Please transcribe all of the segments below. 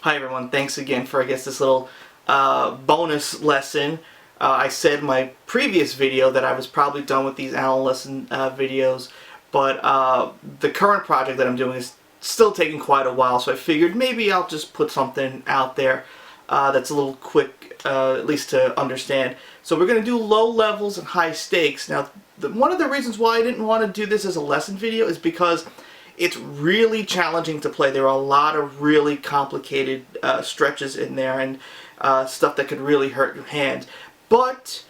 Hi everyone, thanks again for this little bonus lesson. I said in my previous video that I was probably done with these Allan lesson videos, but the current project that I'm doing is still taking quite a while, so I figured maybe I'll just put something out there that's a little quick, at least to understand. So we're going to do low levels and high stakes. Now, one of the reasons why I didn't want to do this as a lesson video is because it's really challenging to play. There are a lot of really complicated stretches in there and stuff that could really hurt your hand. But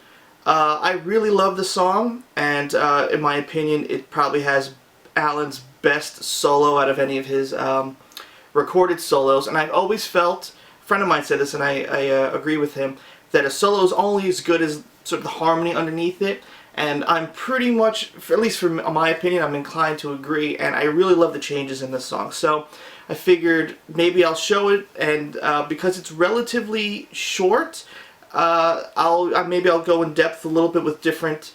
I really love the song, and in my opinion it probably has Allan's best solo out of any of his recorded solos. And I've always felt, a friend of mine said this and I agree with him, that a solo is only as good as sort of the harmony underneath it. And I'm pretty much, at least from my opinion, I'm inclined to agree, and I really love the changes in this song. So I figured maybe I'll show it, and because it's relatively short, maybe I'll go in depth a little bit with different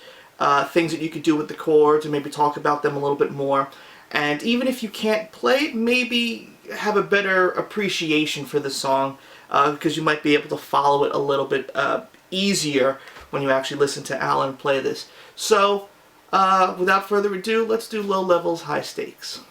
things that you could do with the chords, and maybe talk about them a little bit more. And even if you can't play it, maybe have a better appreciation for the song, because you might be able to follow it a little bit easier when you actually listen to Allan play this. So, without further ado, let's do low levels, high stakes.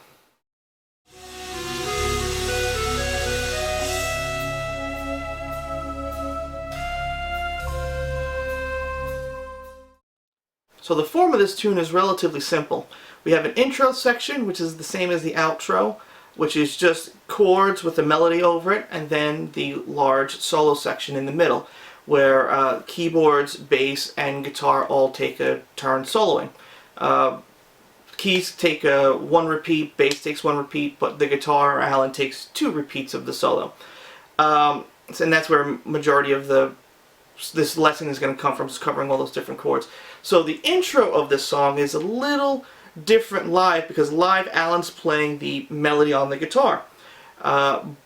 So the form of this tune is relatively simple. We have an intro section, which is the same as the outro, which is just chords with a melody over it, and then the large solo section in the middle, where keyboards, bass, and guitar all take a turn soloing. Keys take one repeat, bass takes one repeat, but the guitar, Allan, takes 2 repeats of the solo. And that's where majority of this lesson is going to come from, is covering all those different chords. So the intro of this song is a little different live, because live Allan's playing the melody on the guitar, and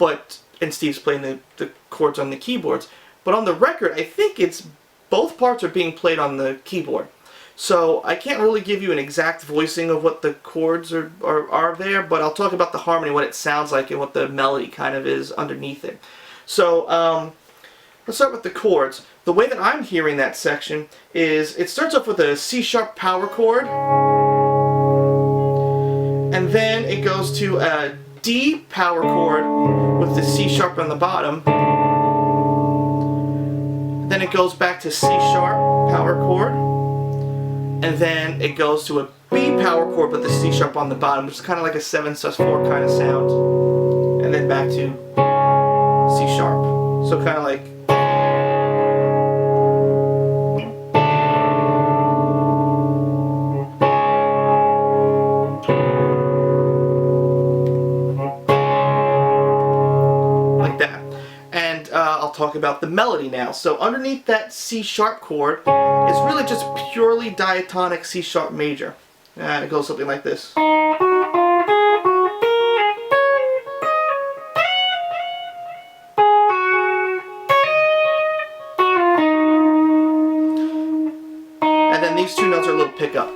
Steve's playing the chords on the keyboards. But on the record, I think it's both parts are being played on the keyboard. So I can't really give you an exact voicing of what the chords are there, but I'll talk about the harmony, what it sounds like, and what the melody kind of is underneath it. So let's start with the chords. The way that I'm hearing that section is it starts off with a C-sharp power chord, and then it goes to a D power chord with the C-sharp on the bottom. Then it goes back to C-sharp power chord, and then it goes to a B power chord with the C-sharp on the bottom, which is kind of like a 7/4 kind of sound, and then back to C-sharp. So kind of like that. And I'll talk about the melody now. So underneath that C-sharp chord is really just purely diatonic C-sharp major. And it goes something like this. And then these 2 notes are a little pickup,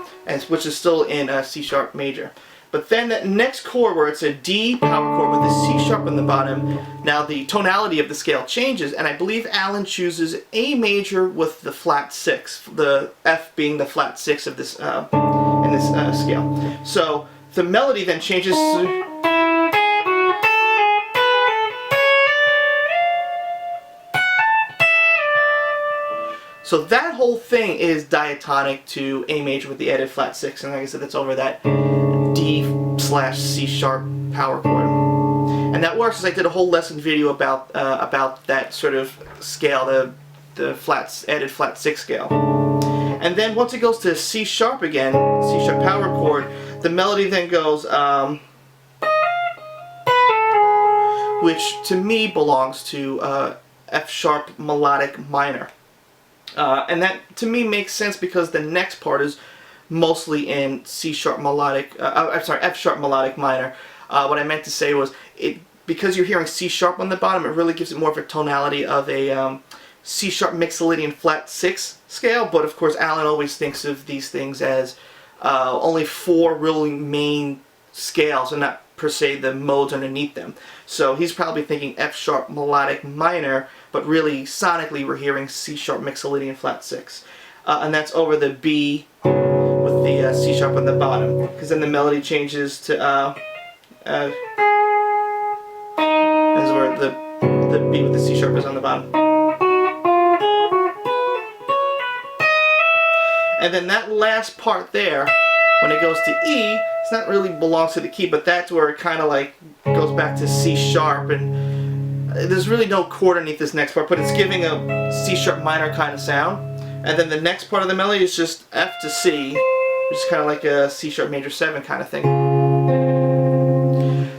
which is still in C-sharp major. But then that next chord, where it's a D power chord with the C-sharp on the bottom, now the tonality of the scale changes, and I believe Allan chooses A major with the flat 6, the F being the flat 6 of this in this scale. So the melody then changes to, so that whole thing is diatonic to A major with the added flat 6, and like I said, that's over that D/C-sharp power chord. And that works, as I did a whole lesson video about that sort of scale, the added flat 6 scale. And then once it goes to C-sharp again, C-sharp power chord, the melody then goes, which to me belongs to F-sharp melodic minor. And that to me makes sense because the next part is mostly in C-sharp melodic, F-sharp melodic minor. What I meant to say was, because you're hearing C-sharp on the bottom, it really gives it more of a tonality of a C-sharp mixolydian flat 6 scale, but of course Allan always thinks of these things as only 4 really main scales, and not per se the modes underneath them. So he's probably thinking F sharp melodic minor, but really sonically we're hearing C sharp mixolydian flat 6. And that's over the B with the C sharp on the bottom, because then the melody changes to this is where the B with the C sharp is on the bottom. And then that last part there, when it goes to E, it's not really belongs to the key, but that's where it kind of like goes back to C sharp, and there's really no chord underneath this next part, but it's giving a C sharp minor kind of sound. And then the next part of the melody is just F to C, which is kind of like a C sharp major 7 kind of thing.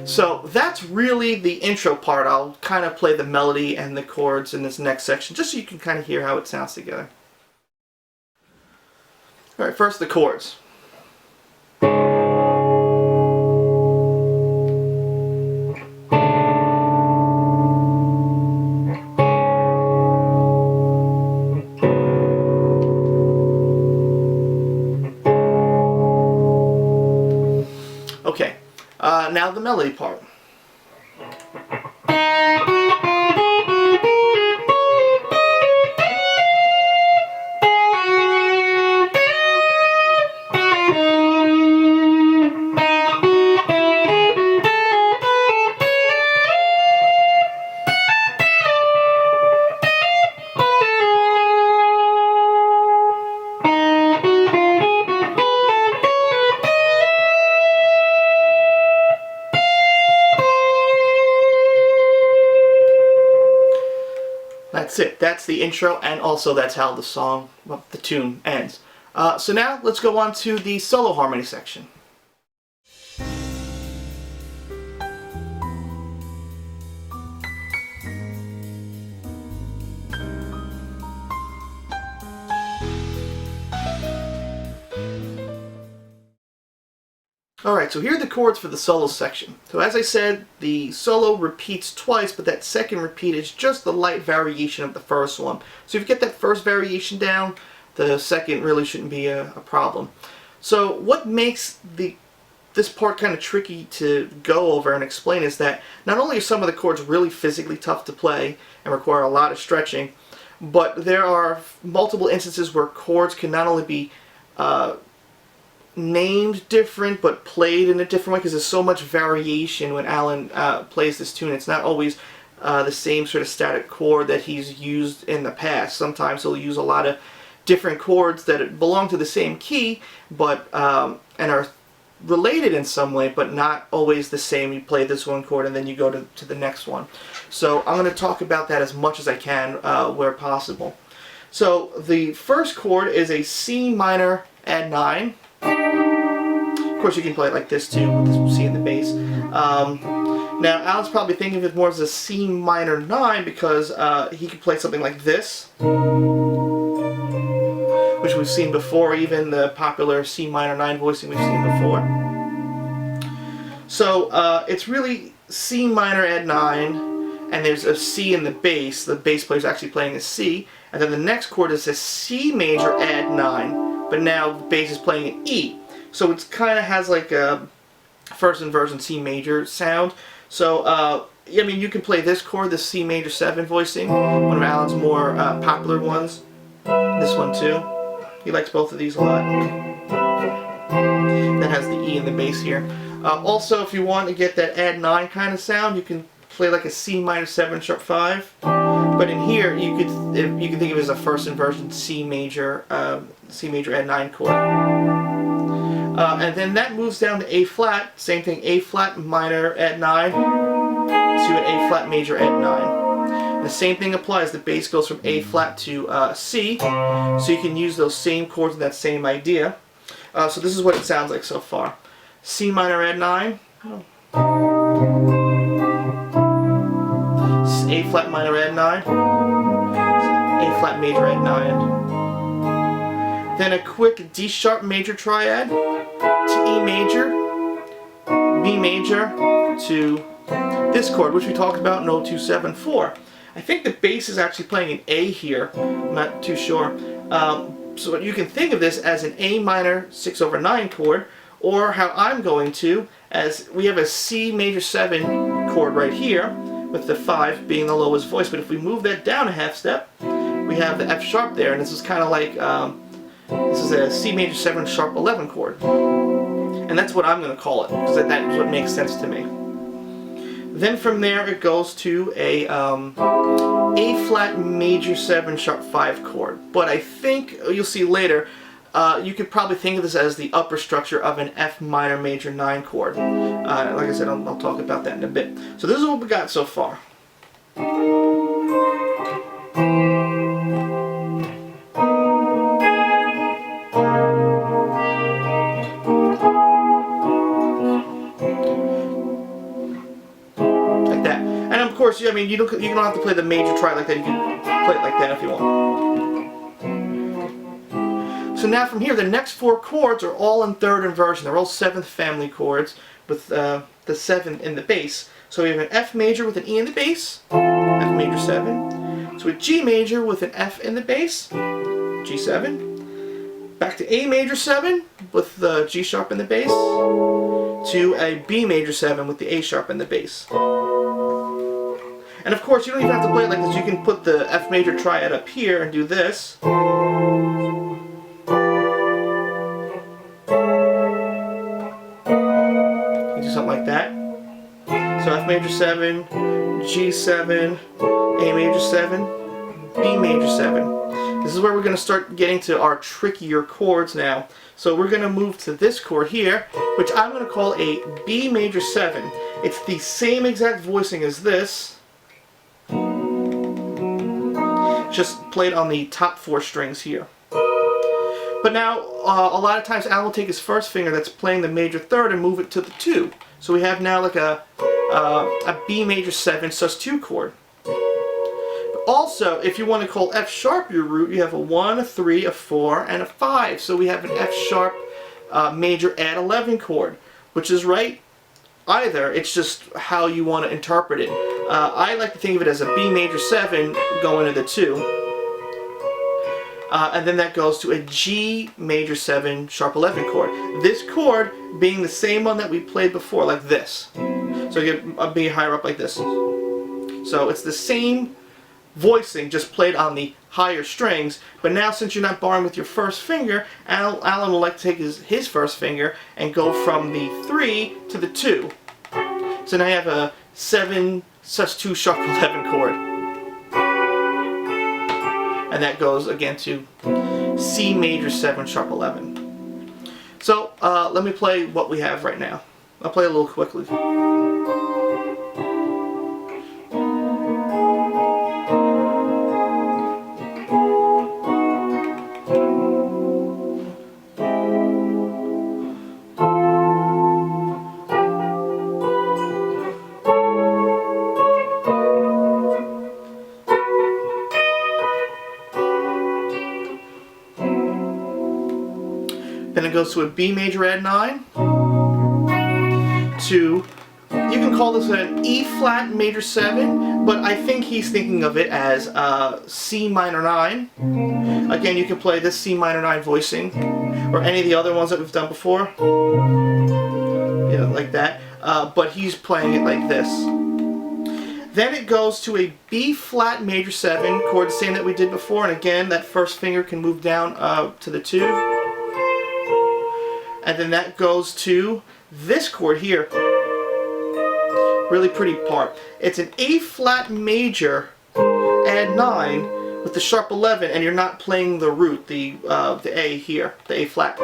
So that's really the intro part. I'll kind of play the melody and the chords in this next section, just so you can kind of hear how it sounds together. Alright, first the chords. Okay, now the melody part. That's it. That's the intro, and also that's how the song, well, the tune ends. So now let's go on to the solo harmony section. Alright, so here are the chords for the solo section. So as I said, the solo repeats twice, but that second repeat is just the light variation of the first one. So if you get that first variation down, the second really shouldn't be a problem. So what makes this part kind of tricky to go over and explain is that not only are some of the chords really physically tough to play and require a lot of stretching, but there are multiple instances where chords can not only be named different but played in a different way, because there's so much variation when Allan plays this tune. It's not always the same sort of static chord that he's used in the past. Sometimes he'll use a lot of different chords that belong to the same key but and are related in some way, but not always the same. You play this one chord and then you go to the next one. So I'm going to talk about that as much as I can where possible. So the first chord is a C minor add 9. Of course you can play it like this too, with the C in the bass. Now Allan's probably thinking of it more as a C minor 9 because he could play something like this, which we've seen before, even the popular C minor 9 voicing we've seen before. So it's really C minor add 9, and there's a C in the bass. The bass player's actually playing a C, and then the next chord is a C major add 9, but now the bass is playing an E. So it kind of has like a first inversion C major sound. So I mean, you can play this chord, the C major 7 voicing, one of Allan's more popular ones. This one too. He likes both of these a lot. That has the E in the bass here. Also, if you want to get that add 9 kind of sound, you can play like a C minor 7 sharp 5. But in here, you can think of it as a first inversion C major add 9 chord. And then that moves down to A flat, same thing, A flat minor add 9 to an A flat major add 9. The same thing applies, the bass goes from A flat to C, so you can use those same chords in that same idea. So this is what it sounds like so far. C minor add 9, A flat minor add 9, A flat major add 9. Then a quick D sharp major triad to E major, B major to this chord, which we talked about in 0274. I think the bass is actually playing an A here, I'm not too sure. So you can think of this as an A minor 6/9 chord, or how I'm going to, as we have a C major 7 chord right here, with the 5 being the lowest voice, but if we move that down a half step, we have the F sharp there, and this is kind of like, this is a C major 7 sharp 11 chord. And that's what I'm going to call it, because that's what makes sense to me. Then from there it goes to a A flat major 7 sharp 5 chord. But I think, you'll see later, you could probably think of this as the upper structure of an F minor major 9 chord. Like I said, I'll talk about that in a bit. So this is what we got so far. Like that. And of course, I mean, you don't have to play the major tri like that. You can play it like that if you want. So now from here, the next 4 chords are all in third inversion. They're all 7th family chords with the 7 in the bass. So we have an F major with an E in the bass, F major 7. So a G major with an F in the bass, G7. Back to A major 7 with the G sharp in the bass, to a B major 7 with the A sharp in the bass. And of course, you don't even have to play it like this. You can put the F major triad up here and do this. Something like that. So F major 7, G7, A major 7, B major 7. This is where we're going to start getting to our trickier chords now. So we're going to move to this chord here, which I'm going to call a B major 7. It's the same exact voicing as this, just played on the top 4 strings here. But now, a lot of times Allan will take his first finger that's playing the major 3rd and move it to the 2. So we have now like a B major 7 sus2 chord. But also, if you want to call F sharp your root, you have a 1, a 3, a 4, and a 5. So we have an F sharp major add 11 chord, which is right either. It's just how you want to interpret it. I like to think of it as a B major 7 going to the 2. And then that goes to a G major 7 sharp 11 chord. This chord being the same one that we played before, like this. So you get a B higher up like this. So it's the same voicing, just played on the higher strings. But now, since you're not barring with your first finger, Allan will like to take his first finger and go from the 3 to the 2. So now you have a 7 sus2 sharp 11 chord. And that goes again to C major 7 sharp 11. So let me play what we have right now. I'll play a little quickly. Then it goes to a B major add 9, to, you can call this an E flat major 7, but I think he's thinking of it as C minor 9. Again, you can play this C minor 9 voicing, or any of the other ones that we've done before, like that, but he's playing it like this. Then it goes to a B flat major 7 chord, the same that we did before, and again, that first finger can move down to the 2. And then that goes to this chord here. Really pretty part. It's an A flat major add 9 with the sharp 11, and you're not playing the root, the A here, the A flat.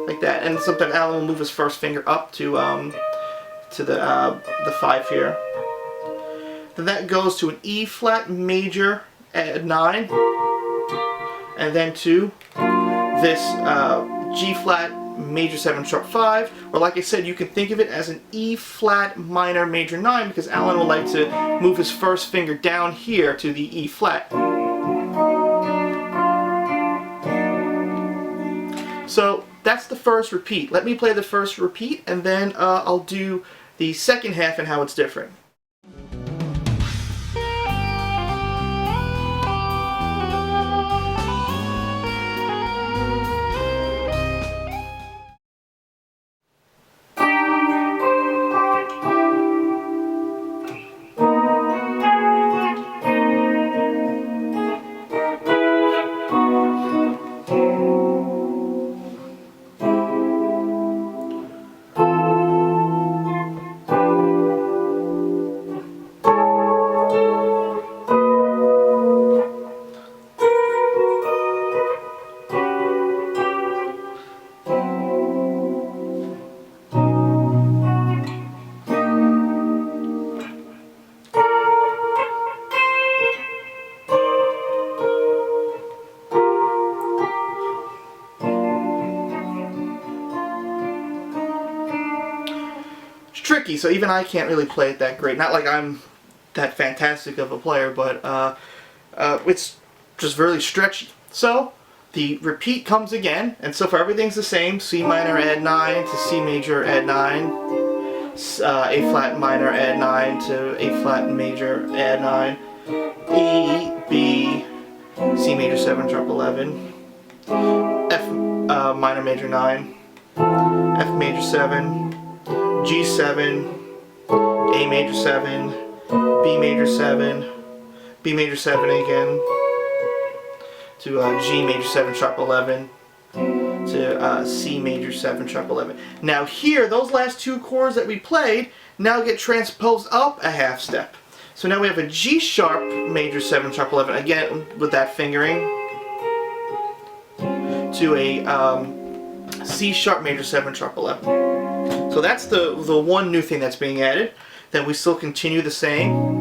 Like that. And sometimes Allan will move his first finger up to the 5 here. Then that goes to an E flat major add 9, and then to this G flat major 7 sharp 5, or like I said, you can think of it as an E flat minor major 9, because Allan will like to move his first finger down here to the E flat. So that's the first repeat. Let me play the first repeat, and then I'll do the second half and how it's different. tricky, so even I can't really play it that great. Not like I'm that fantastic of a player, but it's just really stretchy. So the repeat comes again, and so far everything's the same. C minor, add 9 to C major, add 9. A flat minor, add 9 to A flat major, add 9. E, B, C major 7, sharp 11. F minor major 9. F major 7. G 7. A major 7. B major 7. B major 7 again. To G major 7 sharp 11 to C major 7 sharp 11. Now here, those last two chords that we played now get transposed up a half step. So now we have a G sharp major 7 sharp 11 again with that fingering to a C sharp major 7 sharp 11. So that's the one new thing that's being added. Then we still continue the same.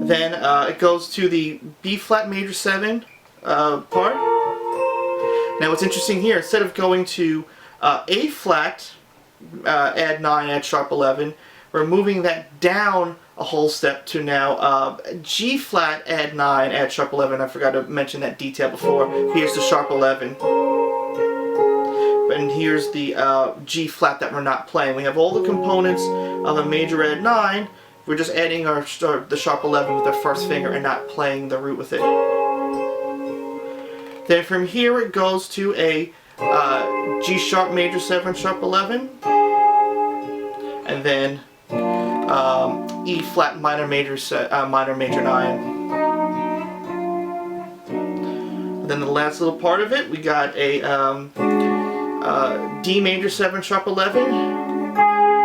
Then it goes to the B flat major 7 part. Now what's interesting here, instead of going to A flat, add 9, add sharp 11, we're moving that down a whole step to now G flat, add 9, add sharp 11. I forgot to mention that detail before. Here's the sharp 11. And here's the G flat that we're not playing. We have all the components of a major add 9. We're just adding the sharp 11 with our first finger and not playing the root with it. Then from here it goes to a G sharp major 7 sharp 11, and then E flat minor major 9. And then the last little part of it, we got a D major 7 sharp 11.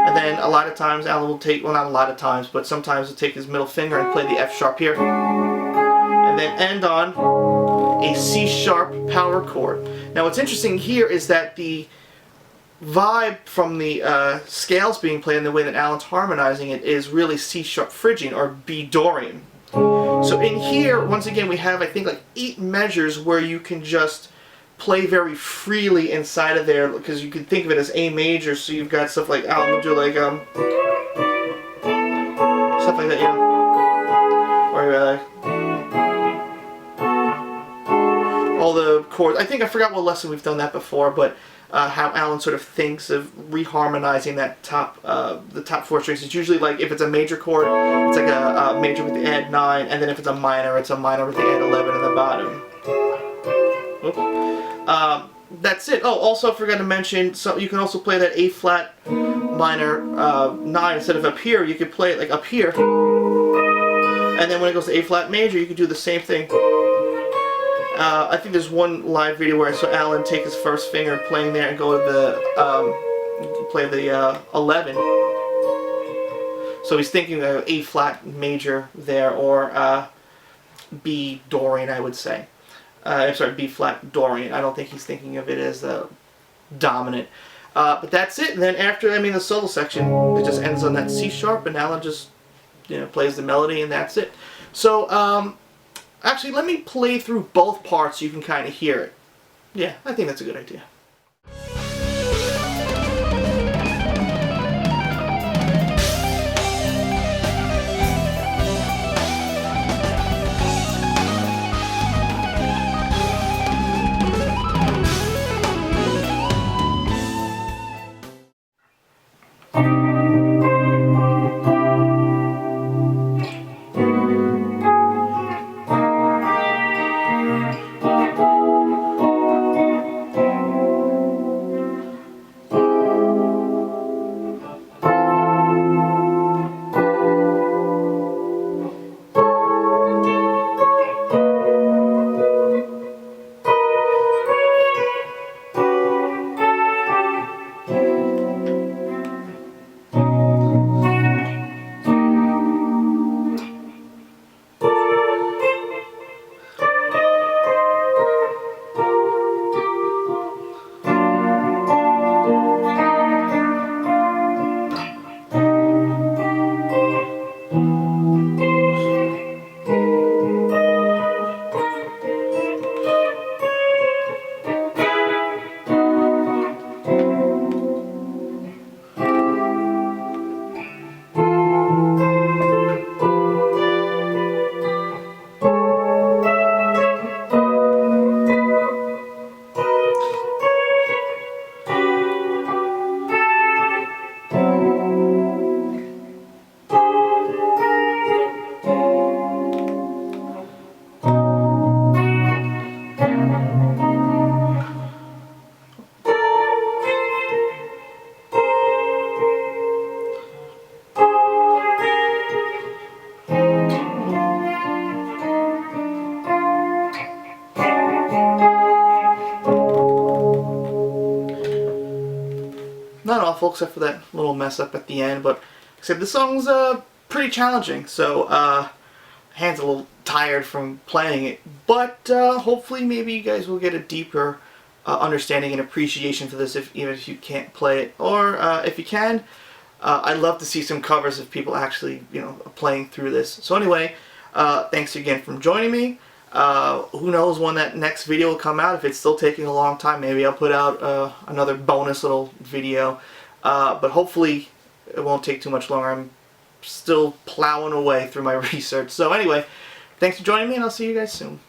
And then a lot of times Allan will take, well not a lot of times, but sometimes he'll take his middle finger and play the F sharp here. And then end on a C sharp power chord. Now what's interesting here is that the vibe from the scales being played and the way that Allan's harmonizing it is really C sharp Phrygian or B Dorian. So in here, once again, we have I think like 8 measures where you can just play very freely inside of there, because you can think of it as A major, so you've got stuff like Allan will do like stuff like that, you know, or all the chords. I think I forgot what lesson we've done that before, but how Allan sort of thinks of reharmonizing that top, the top 4 strings. It's usually like if it's a major chord, it's like a major with the add 9, and then if it's a minor with the add 11 in the bottom. That's it. Oh, also I forgot to mention, so you can also play that A flat minor 9 instead of up here. You could play it like up here, and then when it goes to A flat major, you could do the same thing. I think there's one live video where I saw Allan take his first finger playing there and go to the play the 11. So he's thinking of A flat major there, or B Dorian, I would say. I'm sorry, B flat Dorian. I don't think he's thinking of it as dominant. But that's it. And then after, I mean, the solo section, it just ends on that C sharp, and Allan just, you know, plays the melody, and that's it. So, actually, let me play through both parts so you can kind of hear it. Yeah, I think that's a good idea. beautiful except for that little mess up at the end. But like I said, this song's pretty challenging, so hands a little tired from playing it. But hopefully maybe you guys will get a deeper understanding and appreciation for this, even if you can't play it. Or if you can, I'd love to see some covers of people actually, you know, playing through this. So anyway, thanks again for joining me. Who knows when that next video will come out. If it's still taking a long time, maybe I'll put out another bonus little video. But hopefully it won't take too much longer. I'm still plowing away through my research. So anyway, thanks for joining me, and I'll see you guys soon.